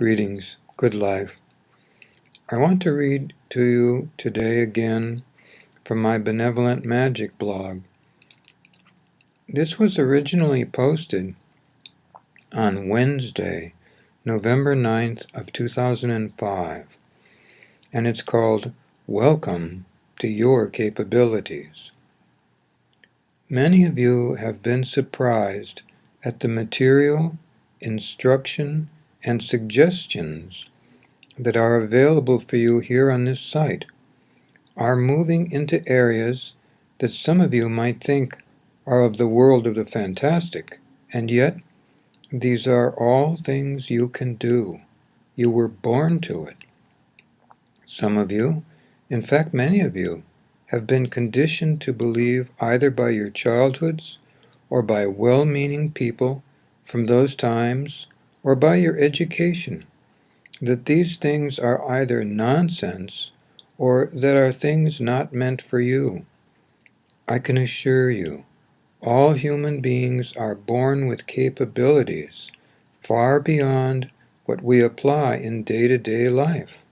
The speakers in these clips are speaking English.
Greetings, good life. I want to read to you today again from my Benevolent Magic blog. This was originally posted on Wednesday, November 9th of 2005, and it's called Welcome to Your Capabilities. Many of you have been surprised at the material, instruction, and suggestions that are available for you here on this site are moving into areas that some of you might think are of the world of the fantastic, and yet these are all things you can do. You were born to it. Some of you, in fact many of you, have been conditioned to believe either by your childhoods or by well-meaning people from those times or by your education that these things are either nonsense or that are things not meant for you. I can assure you, all human beings are born with capabilities far beyond what we apply in day-to-day life.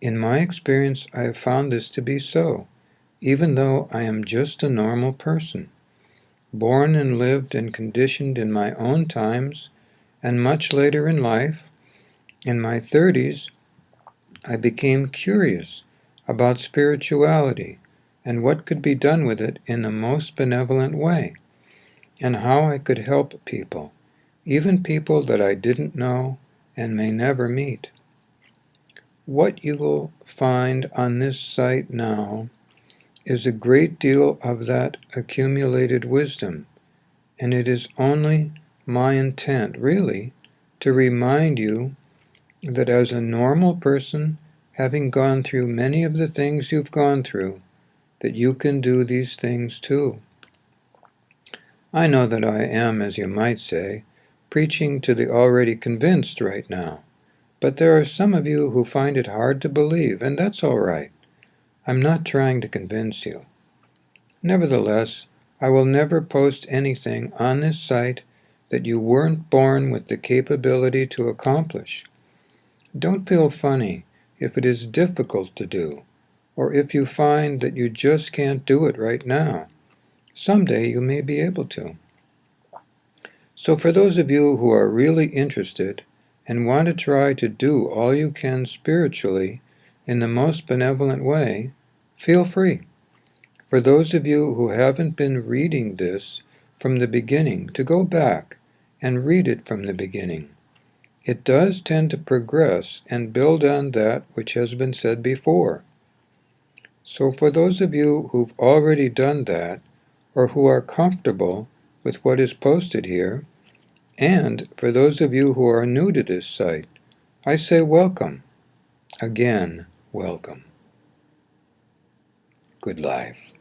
In my experience, I have found this to be so, even though I am just a normal person, born and lived and conditioned in my own times, and much later in life, in my 30s, I became curious about spirituality and what could be done with it in the most benevolent way, and how I could help people, even people that I didn't know and may never meet. What you will find on this site now is a great deal of that accumulated wisdom, and it is only my intent, really, to remind you that as a normal person, having gone through many of the things you've gone through, that you can do these things too. I know that I am, as you might say, preaching to the already convinced right now, but there are some of you who find it hard to believe, and that's all right. I'm not trying to convince you. Nevertheless, I will never post anything on this site that you weren't born with the capability to accomplish. Don't feel funny if it is difficult to do, or if you find that you just can't do it right now. Someday you may be able to. So for those of you who are really interested and want to try to do all you can spiritually in the most benevolent way, feel free. For those of you who haven't been reading this from the beginning, to go back and read it from the beginning. It does tend to progress and build on that which has been said before. So for those of you who've already done that, or who are comfortable with what is posted here, and for those of you who are new to this site, I say welcome. Again, welcome. Good life.